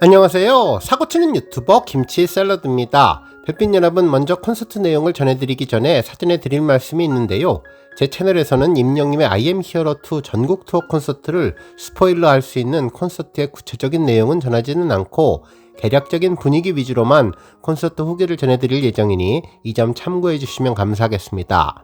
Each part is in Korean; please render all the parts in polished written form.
안녕하세요. 사고치는 유튜버 김치샐러드입니다. 별빛 여러분, 먼저 콘서트 내용을 전해드리기 전에 사전에 드릴 말씀이 있는데요. 제 채널에서는 임영님의 I am hero 2 전국 투어 콘서트를 스포일러 할 수 있는 콘서트의 구체적인 내용은 전하지는 않고 개략적인 분위기 위주로만 콘서트 후기를 전해드릴 예정이니 이 점 참고해 주시면 감사하겠습니다.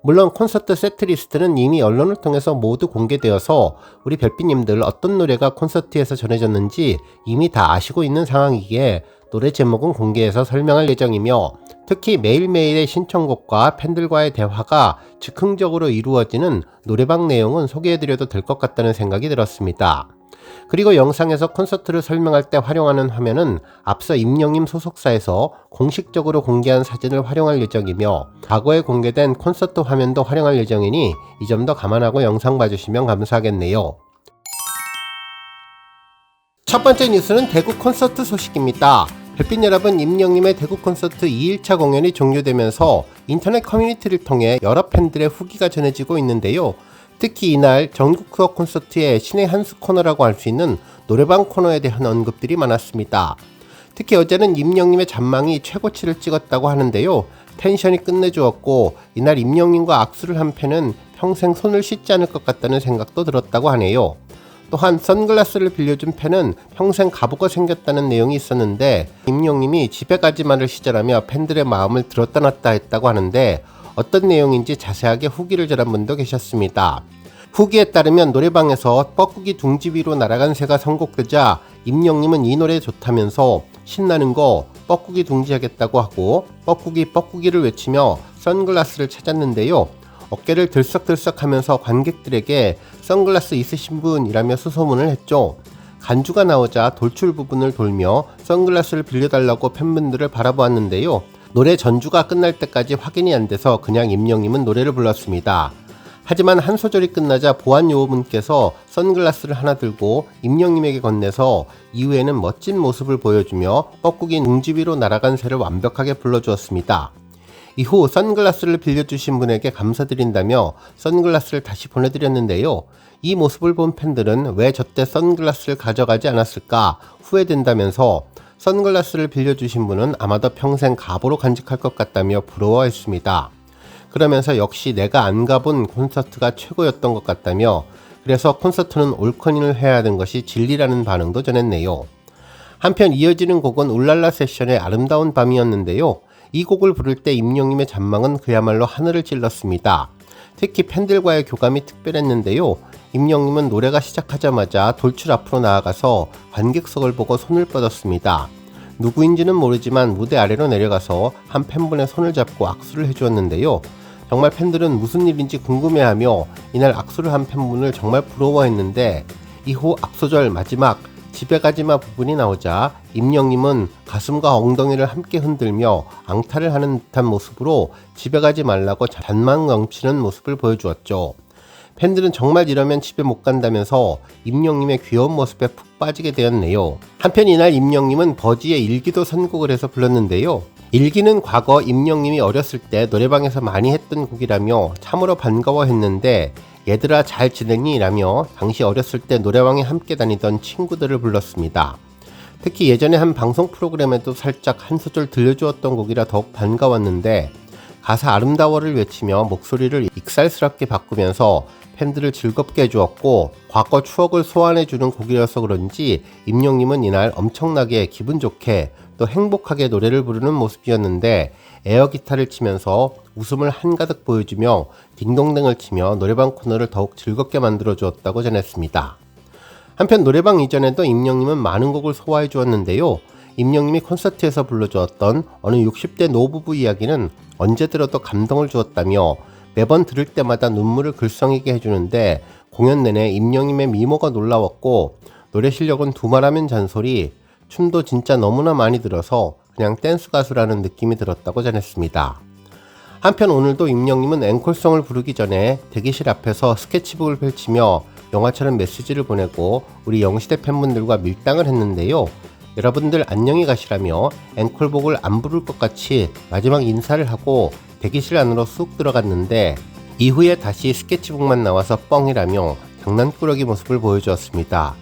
물론 콘서트 세트리스트는 이미 언론을 통해서 모두 공개되어서 우리 별빛님들 어떤 노래가 콘서트에서 전해졌는지 이미 다 아시고 있는 상황이기에 노래 제목은 공개해서 설명할 예정이며, 특히 매일매일의 신청곡과 팬들과의 대화가 즉흥적으로 이루어지는 노래방 내용은 소개해드려도 될 것 같다는 생각이 들었습니다. 그리고 영상에서 콘서트를 설명할 때 활용하는 화면은 앞서 임영님 소속사에서 공식적으로 공개한 사진을 활용할 예정이며, 과거에 공개된 콘서트 화면도 활용할 예정이니 이 점도 감안하고 영상 봐주시면 감사하겠네요. 첫 번째 뉴스는 대구 콘서트 소식입니다. 별빛 여러분, 임영님의 대구 콘서트 2일차 공연이 종료되면서 인터넷 커뮤니티를 통해 여러 팬들의 후기가 전해지고 있는데요. 특히 이날 전국 투어 콘서트의 신의 한 수 코너라고 할 수 있는 노래방 코너에 대한 언급들이 많았습니다. 특히 어제는 임영님의 잔망이 최고치를 찍었다고 하는데요. 텐션이 끝내주었고 이날 임영님과 악수를 한 팬은 평생 손을 씻지 않을 것 같다는 생각도 들었다고 하네요. 또한 선글라스를 빌려준 팬은 평생 가보가 생겼다는 내용이 있었는데, 임영님이 집에 가지마를 시절하며 팬들의 마음을 들었다 놨다 했다고 하는데 어떤 내용인지 자세하게 후기를 전한 분도 계셨습니다. 후기에 따르면 노래방에서 뻐꾸기 둥지 위로 날아간 새가 선곡되자 임영님은 이 노래 좋다면서 신나는 거 뻐꾸기 둥지 하겠다고 하고 뻐꾸기를 외치며 선글라스를 찾았는데요. 어깨를 들썩들썩 하면서 관객들에게 선글라스 있으신 분이라며 수소문을 했죠. 간주가 나오자 돌출 부분을 돌며 선글라스를 빌려달라고 팬분들을 바라보았는데요. 노래 전주가 끝날 때까지 확인이 안 돼서 그냥 임영님은 노래를 불렀습니다. 하지만 한 소절이 끝나자 보안 요원분께서 선글라스를 하나 들고 임영님에게 건네서 이후에는 멋진 모습을 보여주며 뻐꾸기 둥지 위로 날아간 새를 완벽하게 불러주었습니다. 이후 선글라스를 빌려주신 분에게 감사드린다며 선글라스를 다시 보내드렸는데요. 이 모습을 본 팬들은 왜 저때 선글라스를 가져가지 않았을까 후회된다면서 선글라스를 빌려주신 분은 아마도 평생 가보로 간직할 것 같다며 부러워했습니다. 그러면서 역시 내가 안 가본 콘서트가 최고였던 것 같다며, 그래서 콘서트는 올커닝을 해야 하는 것이 진리라는 반응도 전했네요. 한편 이어지는 곡은 울랄라 세션의 아름다운 밤이었는데요. 이 곡을 부를 때 임영님의 잔망은 그야말로 하늘을 찔렀습니다. 특히 팬들과의 교감이 특별했는데요. 임영님은 노래가 시작하자마자 돌출 앞으로 나아가서 관객석을 보고 손을 뻗었습니다. 누구인지는 모르지만 무대 아래로 내려가서 한 팬분의 손을 잡고 악수를 해주었는데요. 정말 팬들은 무슨 일인지 궁금해하며 이날 악수를 한 팬분을 정말 부러워했는데, 이후 악수절 마지막 집에 가지마 부분이 나오자 임영님은 가슴과 엉덩이를 함께 흔들며 앙탈을 하는 듯한 모습으로 집에 가지 말라고 잔망 넘치는 모습을 보여주었죠. 팬들은 정말 이러면 집에 못 간다면서 임영님의 귀여운 모습에 푹 빠지게 되었네요. 한편 이날 임영님은 버지의 일기도 선곡을 해서 불렀는데요. 일기는 과거 임영님이 어렸을 때 노래방에서 많이 했던 곡이라며 참으로 반가워했는데 얘들아 잘 지내니? 라며 당시 어렸을 때 노래방에 함께 다니던 친구들을 불렀습니다. 특히 예전에 한 방송 프로그램에도 살짝 한 소절 들려주었던 곡이라 더욱 반가웠는데, 가사 아름다워를 외치며 목소리를 익살스럽게 바꾸면서 팬들을 즐겁게 해주었고 과거 추억을 소환해주는 곡이라서 그런지 임영님은 이날 엄청나게 기분 좋게 또 행복하게 노래를 부르는 모습이었는데, 에어기타를 치면서 웃음을 한가득 보여주며 딩동댕을 치며 노래방 코너를 더욱 즐겁게 만들어 주었다고 전했습니다. 한편 노래방 이전에도 임영님은 많은 곡을 소화해 주었는데요. 임영님이 콘서트에서 불러주었던 어느 60대 노부부 이야기는 언제 들어도 감동을 주었다며 매번 들을 때마다 눈물을 글썽이게 해주는데, 공연 내내 임영님의 미모가 놀라웠고 노래 실력은 두말하면 잔소리, 춤도 진짜 너무나 많이 들어서 그냥 댄스 가수라는 느낌이 들었다고 전했습니다. 한편 오늘도 임영님은 앵콜송을 부르기 전에 대기실 앞에서 스케치북을 펼치며 영화처럼 메시지를 보내고 우리 영시대 팬분들과 밀당을 했는데요. 여러분들 안녕히 가시라며 앵콜곡을 안 부를 것 같이 마지막 인사를 하고 대기실 안으로 쑥 들어갔는데, 이후에 다시 스케치북만 나와서 뻥이라며 장난꾸러기 모습을 보여주었습니다.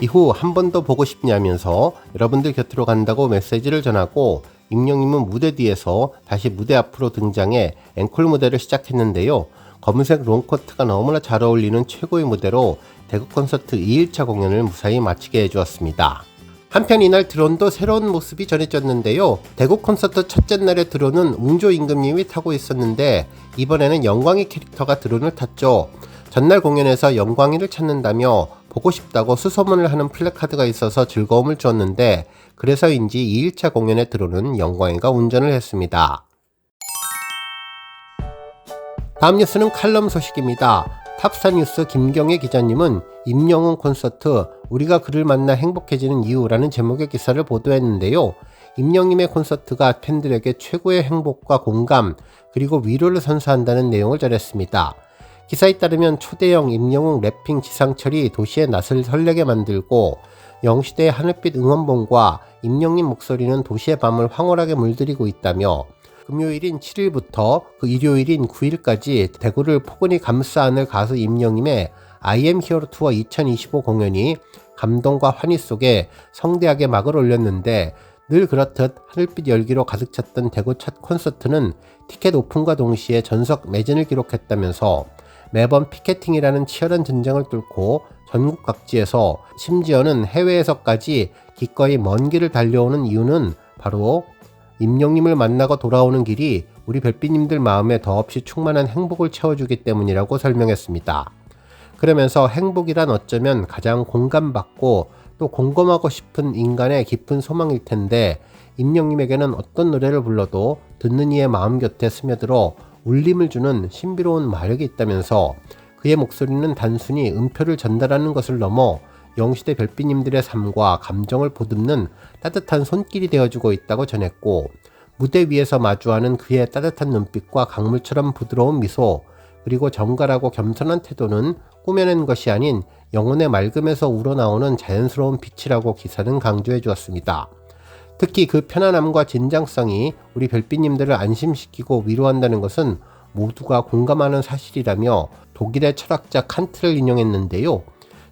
이후 한 번 더 보고 싶냐면서 여러분들 곁으로 간다고 메시지를 전하고 임영님은 무대 뒤에서 다시 무대 앞으로 등장해 앵콜 무대를 시작했는데요. 검은색 롱코트가 너무나 잘 어울리는 최고의 무대로 대구 콘서트 2일차 공연을 무사히 마치게 해주었습니다. 한편 이날 드론도 새로운 모습이 전해졌는데요. 대구 콘서트 첫째 날의 드론은 웅조 임금님이 타고 있었는데 이번에는 영광이 캐릭터가 드론을 탔죠. 전날 공연에서 영광이를 찾는다며 보고 싶다고 수소문을 하는 플래카드가 있어서 즐거움을 주었는데 그래서인지 2일차 공연의 드론은 영광이가 운전을 했습니다. 다음 뉴스는 칼럼 소식입니다. 탑스타뉴스 김경애 기자님은 임영웅 콘서트 우리가 그를 만나 행복해지는 이유라는 제목의 기사를 보도했는데요. 임영님의 콘서트가 팬들에게 최고의 행복과 공감 그리고 위로를 선사한다는 내용을 전했습니다. 기사에 따르면 초대형 임영웅 래핑 지상철이 도시의 낯을 설레게 만들고 영시대의 하늘빛 응원봉과 임영님 목소리는 도시의 밤을 황홀하게 물들이고 있다며 금요일인 7일부터 그 일요일인 9일까지 대구를 포근히 감싸 안을 가수 임영님의 I am Hero 투어 2025 공연이 감동과 환희 속에 성대하게 막을 올렸는데 늘 그렇듯 하늘빛 열기로 가득 찼던 대구 첫 콘서트는 티켓 오픈과 동시에 전석 매진을 기록했다면서 매번 피켓팅이라는 치열한 전쟁을 뚫고 전국 각지에서 심지어는 해외에서까지 기꺼이 먼 길을 달려오는 이유는 바로 임영님을 만나고 돌아오는 길이 우리 별빛님들 마음에 더없이 충만한 행복을 채워주기 때문이라고 설명했습니다. 그러면서 행복이란 어쩌면 가장 공감받고 또 공감하고 싶은 인간의 깊은 소망일 텐데 임영님에게는 어떤 노래를 불러도 듣는 이의 마음 곁에 스며들어 울림을 주는 신비로운 마력이 있다면서 그의 목소리는 단순히 음표를 전달하는 것을 넘어 영시대 별빛님들의 삶과 감정을 보듬는 따뜻한 손길이 되어주고 있다고 전했고 무대 위에서 마주하는 그의 따뜻한 눈빛과 강물처럼 부드러운 미소 그리고 정갈하고 겸손한 태도는 꾸며낸 것이 아닌 영혼의 맑음에서 우러나오는 자연스러운 빛이라고 기사는 강조해 주었습니다. 특히 그 편안함과 진정성이 우리 별빛님들을 안심시키고 위로한다는 것은 모두가 공감하는 사실이라며 독일의 철학자 칸트를 인용했는데요.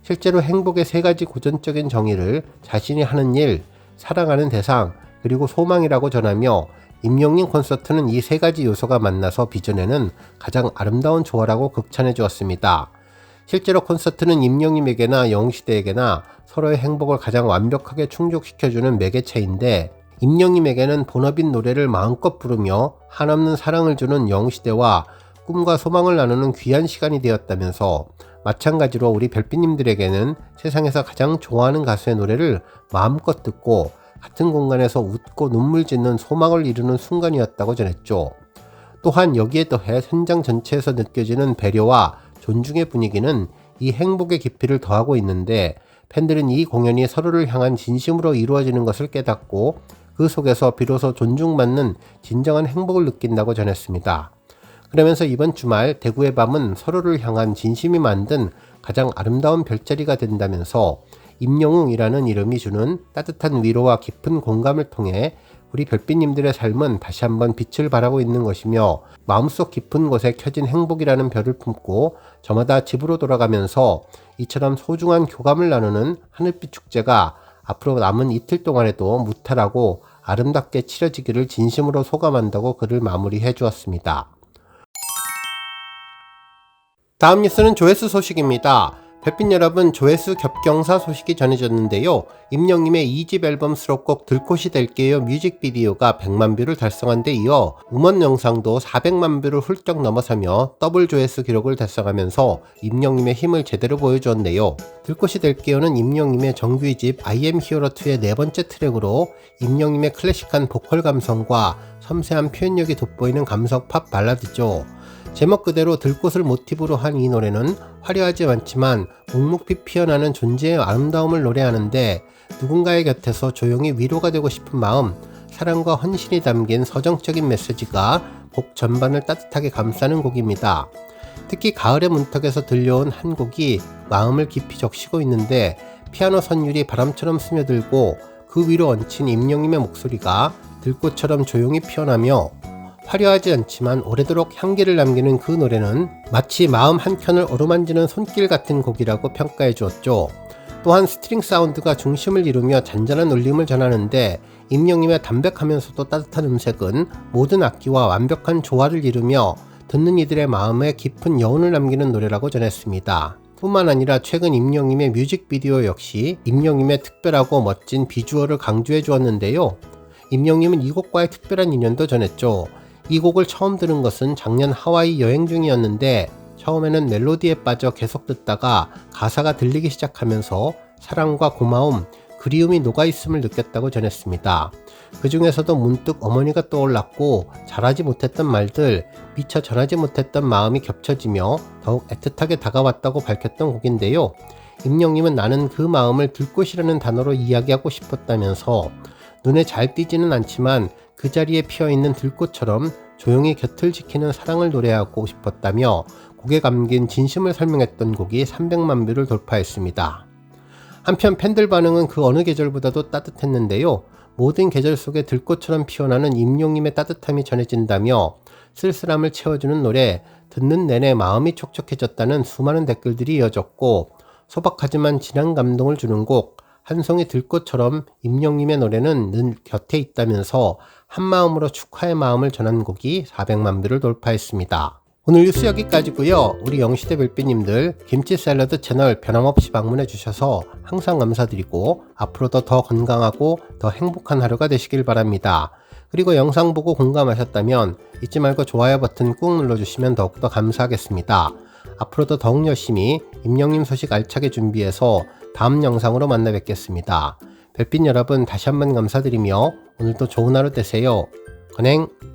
실제로 행복의 세 가지 고전적인 정의를 자신이 하는 일, 사랑하는 대상, 그리고 소망이라고 전하며 임영님 콘서트는 이 세 가지 요소가 만나서 빚어내는 가장 아름다운 조화라고 극찬해 주었습니다. 실제로 콘서트는 임영님에게나 영시대에게나 서로의 행복을 가장 완벽하게 충족시켜주는 매개체인데 임영님에게는 본업인 노래를 마음껏 부르며 한없는 사랑을 주는 영시대와 꿈과 소망을 나누는 귀한 시간이 되었다면서 마찬가지로 우리 별빛님들에게는 세상에서 가장 좋아하는 가수의 노래를 마음껏 듣고 같은 공간에서 웃고 눈물 짓는 소망을 이루는 순간이었다고 전했죠. 또한 여기에 더해 현장 전체에서 느껴지는 배려와 존중의 분위기는 이 행복의 깊이를 더하고 있는데 팬들은 이 공연이 서로를 향한 진심으로 이루어지는 것을 깨닫고 그 속에서 비로소 존중받는 진정한 행복을 느낀다고 전했습니다. 그러면서 이번 주말 대구의 밤은 서로를 향한 진심이 만든 가장 아름다운 별자리가 된다면서 임영웅이라는 이름이 주는 따뜻한 위로와 깊은 공감을 통해 우리 별빛님들의 삶은 다시 한번 빛을 발하고 있는 것이며 마음속 깊은 곳에 켜진 행복이라는 별을 품고 저마다 집으로 돌아가면서 이처럼 소중한 교감을 나누는 하늘빛 축제가 앞으로 남은 이틀 동안에도 무탈하고 아름답게 치러지기를 진심으로 소감한다고 글을 마무리해 주었습니다. 다음 뉴스는 조회수 소식입니다. 별빛 여러분, 조회수 겹경사 소식이 전해졌는데요. 임영님의 2집 앨범 수록곡 들꽃이 될게요 뮤직비디오가 100만 뷰를 달성한 데 이어 음원 영상도 400만 뷰를 훌쩍 넘어서며 더블 조회수 기록을 달성하면서 임영님의 힘을 제대로 보여주었네요. 들꽃이 될게요는 임영님의 정규 2집 I am Hero 2의 네 번째 트랙으로 임영님의 클래식한 보컬 감성과 섬세한 표현력이 돋보이는 감성 팝 발라드죠. 제목 그대로 들꽃을 모티브로 한 이 노래는 화려하지 않지만 묵묵히 피어나는 존재의 아름다움을 노래하는데 누군가의 곁에서 조용히 위로가 되고 싶은 마음, 사랑과 헌신이 담긴 서정적인 메시지가 곡 전반을 따뜻하게 감싸는 곡입니다. 특히 가을의 문턱에서 들려온 한 곡이 마음을 깊이 적시고 있는데 피아노 선율이 바람처럼 스며들고 그 위로 얹힌 임영님의 목소리가 들꽃처럼 조용히 피어나며 화려하지 않지만 오래도록 향기를 남기는 그 노래는 마치 마음 한켠을 어루만지는 손길 같은 곡이라고 평가해 주었죠. 또한 스트링 사운드가 중심을 이루며 잔잔한 울림을 전하는데 임영님의 담백하면서도 따뜻한 음색은 모든 악기와 완벽한 조화를 이루며 듣는 이들의 마음에 깊은 여운을 남기는 노래라고 전했습니다. 뿐만 아니라 최근 임영님의 뮤직비디오 역시 임영님의 특별하고 멋진 비주얼을 강조해 주었는데요. 임영님은 이 곡과의 특별한 인연도 전했죠. 이 곡을 처음 들은 것은 작년 하와이 여행 중이었는데 처음에는 멜로디에 빠져 계속 듣다가 가사가 들리기 시작하면서 사랑과 고마움, 그리움이 녹아있음을 느꼈다고 전했습니다. 그 중에서도 문득 어머니가 떠올랐고 잘하지 못했던 말들, 미처 전하지 못했던 마음이 겹쳐지며 더욱 애틋하게 다가왔다고 밝혔던 곡인데요. 임영님은 나는 그 마음을 들꽃이라는 단어로 이야기하고 싶었다면서 눈에 잘 띄지는 않지만 그 자리에 피어있는 들꽃처럼 조용히 곁을 지키는 사랑을 노래하고 싶었다며 곡에 담긴 진심을 설명했던 곡이 300만 뷰를 돌파했습니다. 한편 팬들 반응은 그 어느 계절보다도 따뜻했는데요. 모든 계절 속에 들꽃처럼 피어나는 임영님의 따뜻함이 전해진다며 쓸쓸함을 채워주는 노래, 듣는 내내 마음이 촉촉해졌다는 수많은 댓글들이 이어졌고 소박하지만 진한 감동을 주는 곡, 한 송이 들꽃처럼 임영님의 노래는 늘 곁에 있다면서 한마음으로 축하의 마음을 전한 곡이 400만 뷰를 돌파했습니다. 오늘 뉴스 여기까지고요. 우리 영시대 별빛님들 김치 샐러드 채널 변함없이 방문해 주셔서 항상 감사드리고 앞으로도 더 건강하고 더 행복한 하루가 되시길 바랍니다. 그리고 영상 보고 공감하셨다면 잊지 말고 좋아요 버튼 꾹 눌러주시면 더욱더 감사하겠습니다. 앞으로도 더욱 열심히 임영님 소식 알차게 준비해서 다음 영상으로 만나 뵙겠습니다. 별빛 여러분 다시 한번 감사드리며 오늘도 좋은 하루 되세요. 건행!